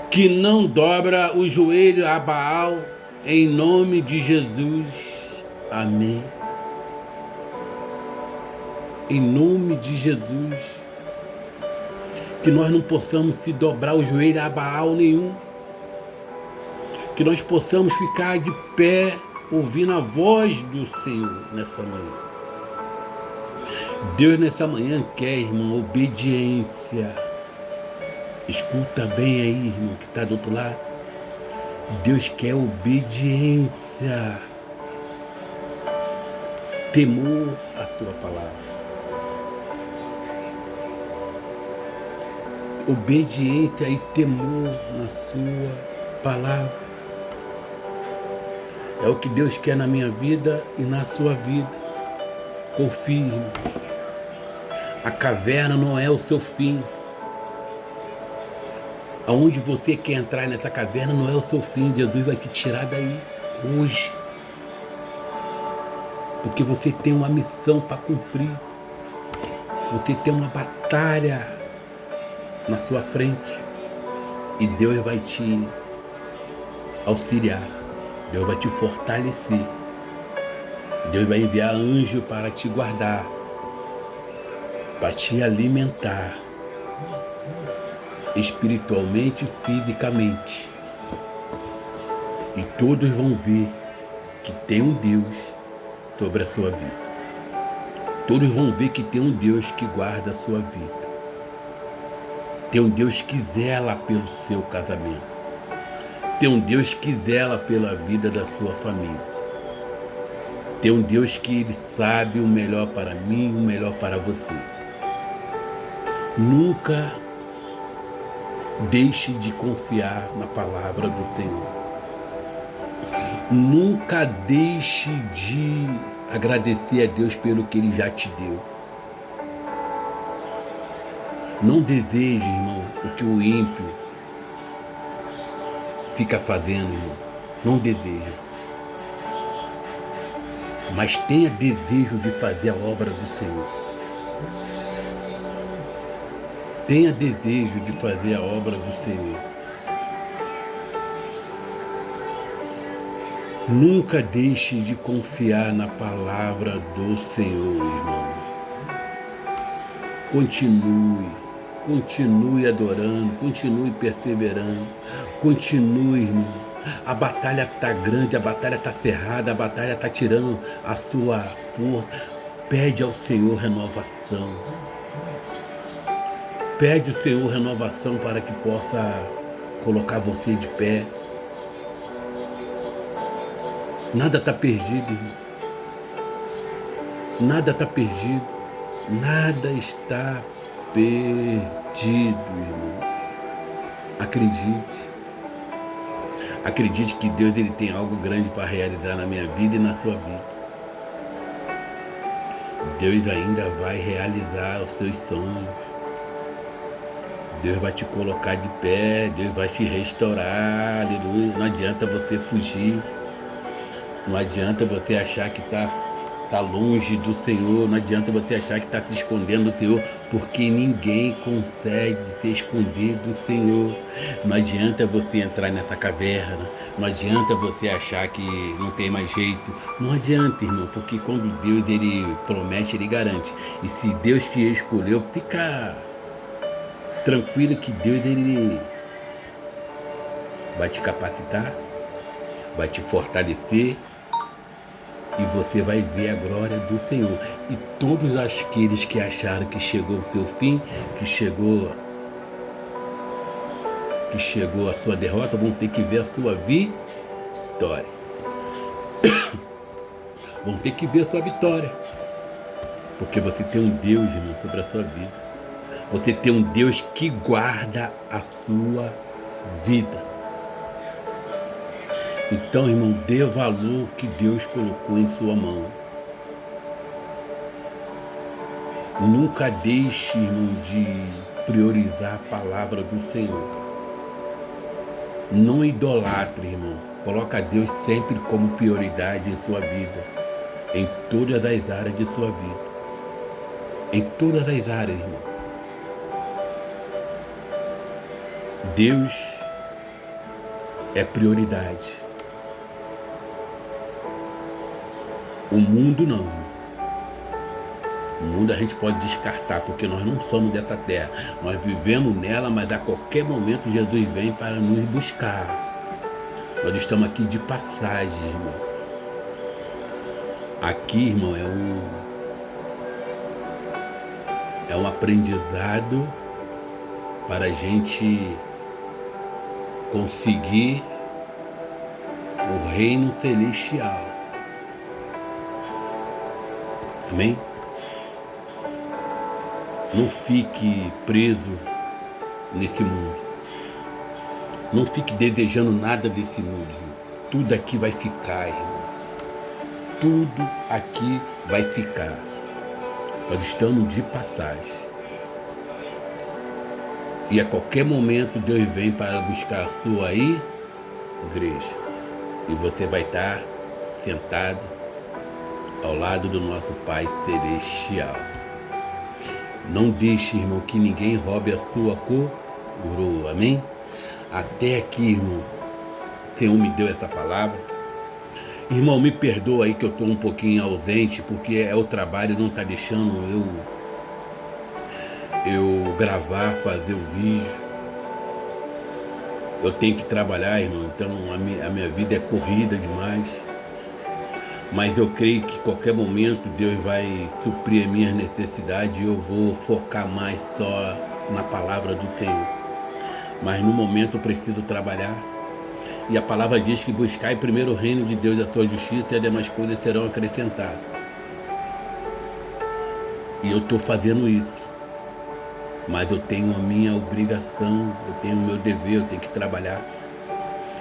que não dobra o joelho a Baal, em nome de Jesus. Amém. Em nome de Jesus. Que nós não possamos se dobrar o joelho a Baal nenhum. Que nós possamos ficar de pé, ouvindo a voz do Senhor nessa manhã. Deus nessa manhã quer, irmão, obediência. Escuta bem aí, irmão, que está do outro lado. Deus quer obediência. Temor à sua palavra. Obediência e temor na sua palavra. É o que Deus quer na minha vida e na sua vida. Confie, irmão. A caverna não é o seu fim. Aonde você quer entrar nessa caverna não é o seu fim. Jesus vai te tirar daí hoje. Porque você tem uma missão para cumprir. Você tem uma batalha na sua frente. E Deus vai te auxiliar. Deus vai te fortalecer. Deus vai enviar anjo para te guardar, para te alimentar espiritualmente e fisicamente. E todos vão ver que tem um Deus sobre a sua vida. Todos vão ver que tem um Deus que guarda a sua vida. Tem um Deus que zela pelo seu casamento. Tem um Deus que zela pela vida da sua família. Tem um Deus que Ele sabe o melhor para mim e o melhor para você. Nunca deixe de confiar na palavra do Senhor. Nunca deixe de agradecer a Deus pelo que Ele já te deu. Não deseje, irmão, o que o ímpio fica fazendo, irmão. Não deseja. Mas tenha desejo de fazer a obra do Senhor. Tenha desejo de fazer a obra do Senhor. Nunca deixe de confiar na palavra do Senhor, irmão. Continue adorando, continue perseverando, continue, irmão. A batalha está grande, a batalha está cerrada, a batalha está tirando a sua força. Pede ao Senhor renovação. Pede ao Senhor renovação para que possa colocar você de pé. Nada está perdido, irmão. Nada está perdido. Nada está perdido, irmão. Acredite. Acredite que Deus ele tem algo grande para realizar na minha vida e na sua vida. Deus ainda vai realizar os seus sonhos. Deus vai te colocar de pé, Deus vai te restaurar, aleluia. Não adianta você fugir. Não adianta você achar que está longe do Senhor. Não adianta você achar que está se escondendo do Senhor, porque ninguém consegue se esconder do Senhor. Não adianta você entrar nessa caverna. Não adianta você achar que não tem mais jeito. Não adianta, irmão, porque quando Deus ele promete, ele garante. E se Deus te escolheu, fica tranquilo que Deus ele vai te capacitar, vai te fortalecer. E você vai ver a glória do Senhor. E todos aqueles que acharam que chegou o seu fim, que chegou a sua derrota, vão ter que ver a sua vitória. Vão ter que ver a sua vitória. Porque você tem um Deus, irmão, sobre a sua vida. Você tem um Deus que guarda a sua vida. Então, irmão, dê valor que Deus colocou em sua mão. Nunca deixe, irmão, de priorizar a palavra do Senhor. Não idolatre, irmão. Coloca Deus sempre como prioridade em sua vida. Em todas as áreas de sua vida. Em todas as áreas, irmão. Deus é prioridade. O mundo não. O mundo a gente pode descartar, porque nós não somos dessa terra. Nós vivemos nela, mas a qualquer momento Jesus vem para nos buscar. Nós estamos aqui de passagem, irmão. Aqui, irmão, é um aprendizado para a gente conseguir o reino celestial. Amém? Não fique preso nesse mundo. Não fique desejando nada desse mundo, irmão. Tudo aqui vai ficar, irmão. Tudo aqui vai ficar. Nós estamos de passagem. E a qualquer momento Deus vem para buscar a sua igreja. E você vai estar sentado ao lado do nosso Pai Celestial. Não deixe, irmão, que ninguém roube a sua coroa. Amém? Até aqui, irmão, o Senhor me deu essa palavra. Irmão, me perdoa aí que eu estou um pouquinho ausente, porque o trabalho não está deixando eu gravar, fazer o vídeo. Eu tenho que trabalhar, irmão, então a minha vida é corrida demais. Mas eu creio que qualquer momento Deus vai suprir as minhas necessidades e eu vou focar mais só na palavra do Senhor. Mas no momento eu preciso trabalhar. E a palavra diz que buscai primeiro o reino de Deus e a sua justiça, e as demais coisas serão acrescentadas. E eu estou fazendo isso. Mas eu tenho a minha obrigação, eu tenho o meu dever, eu tenho que trabalhar.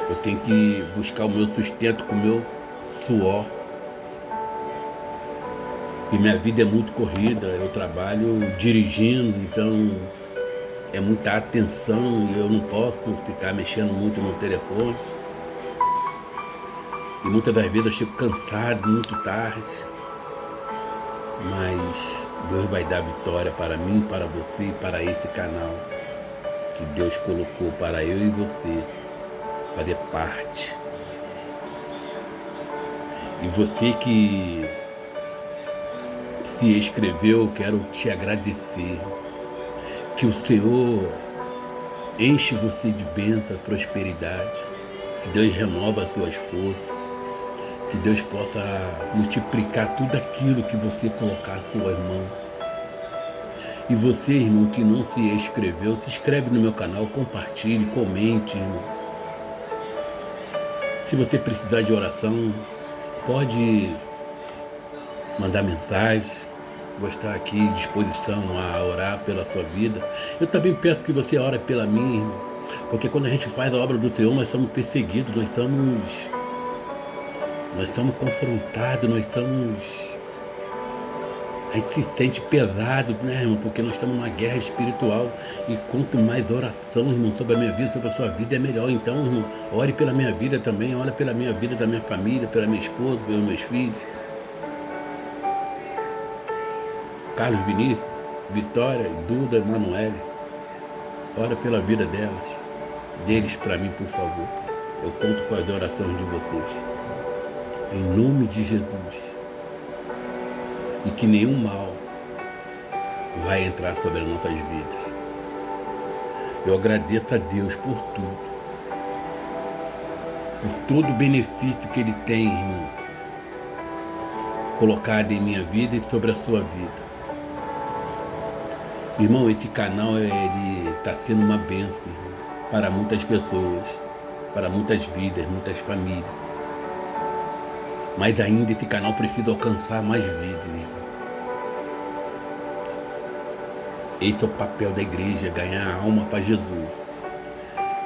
Eu tenho que buscar o meu sustento com o meu suor. E minha vida é muito corrida, eu trabalho dirigindo, então é muita atenção e eu não posso ficar mexendo muito no telefone. E muitas das vezes eu chego cansado, muito tarde. Mas Deus vai dar vitória para mim, para você e para esse canal que Deus colocou para eu e você fazer parte. E você que se inscreveu, quero te agradecer. Que o Senhor enche você de bênção, prosperidade. Que Deus renova as suas forças. Que Deus possa multiplicar tudo aquilo que você colocar nas suas mãos. E você, irmão, que não se inscreveu, se inscreve no meu canal, compartilhe, comente, irmão. Se você precisar de oração, pode mandar mensagem. Vou estar aqui à disposição a orar pela sua vida. Eu também peço que você ore pela mim, irmão. Porque quando a gente faz a obra do Senhor, nós somos perseguidos, nós somos confrontados, a gente se sente pesado, né, irmão? Porque nós estamos numa guerra espiritual. E quanto mais oração, irmão, sobre a minha vida, sobre a sua vida, é melhor. Então, irmão, ore pela minha vida também, ore pela minha vida, da minha família, pela minha esposa, pelos meus filhos. Carlos Vinícius, Vitória, Duda, Emanuele. Ora pela vida deles para mim, por favor. Eu conto com as orações de vocês. Em nome de Jesus. E que nenhum mal vai entrar sobre as nossas vidas. Eu agradeço a Deus por tudo. Por todo o benefício que Ele tem, irmão, colocado em minha vida e sobre a sua vida. Irmão, esse canal ele está sendo uma bênção, irmão, para muitas pessoas, para muitas vidas, muitas famílias. Mas ainda esse canal precisa alcançar mais vidas, irmão. Esse é o papel da igreja, ganhar alma para Jesus.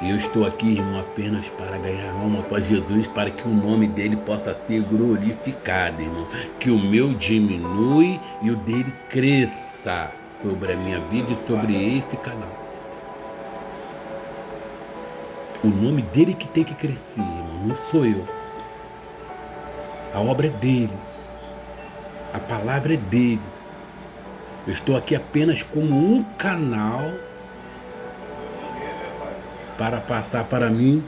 E eu estou aqui, irmão, apenas para ganhar alma para Jesus, para que o nome dele possa ser glorificado, irmão. Que o meu diminui e o dele cresça sobre a minha vida e sobre este canal. O nome dele que tem que crescer, irmão, não sou eu. A obra é dele. A palavra é dele. Eu estou aqui apenas como um canal para passar para mim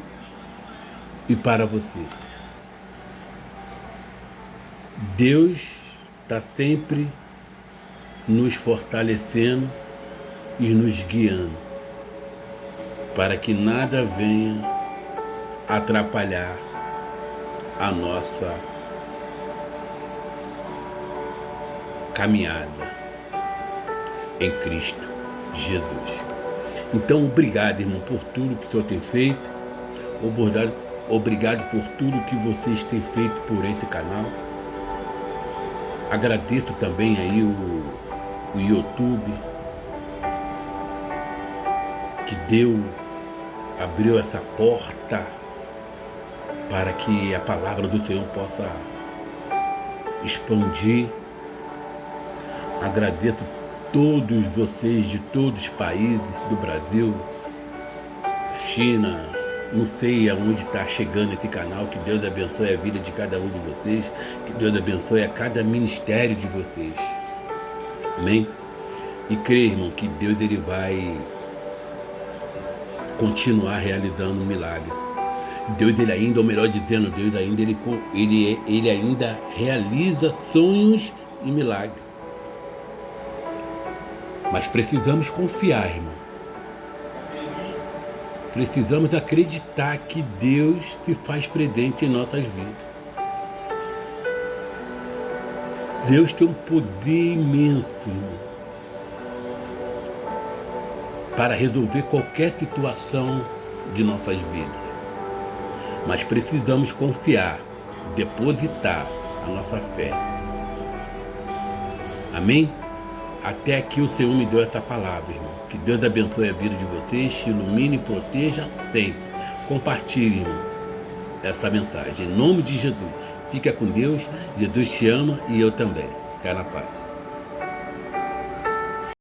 e para você. Deus está sempre nos fortalecendo e nos guiando para que nada venha atrapalhar a nossa caminhada em Cristo Jesus. Então, obrigado, irmão, por tudo que o Senhor tem feito. Obrigado por tudo que vocês têm feito por esse canal. Agradeço também aí o YouTube, que abriu essa porta para que a palavra do Senhor possa expandir. Agradeço todos vocês de todos os países do Brasil, China, não sei aonde está chegando esse canal. Que Deus abençoe a vida de cada um de vocês, que Deus abençoe a cada ministério de vocês. Amém? E creia, irmão, que Deus ele vai continuar realizando um milagre. Deus ele ainda, ou melhor dizendo, Deus ainda ele ainda realiza sonhos e milagres. Mas precisamos confiar, irmão. Precisamos acreditar que Deus se faz presente em nossas vidas. Deus tem um poder imenso, irmão. para resolver qualquer situação de nossas vidas. Mas precisamos confiar, depositar a nossa fé. Amém? Até aqui o Senhor me deu essa palavra, irmão. Que Deus abençoe a vida de vocês, te ilumine e proteja sempre. Compartilhe, irmão, essa mensagem. Em nome de Jesus. Fica com Deus. Jesus te ama e eu também. Fica na paz.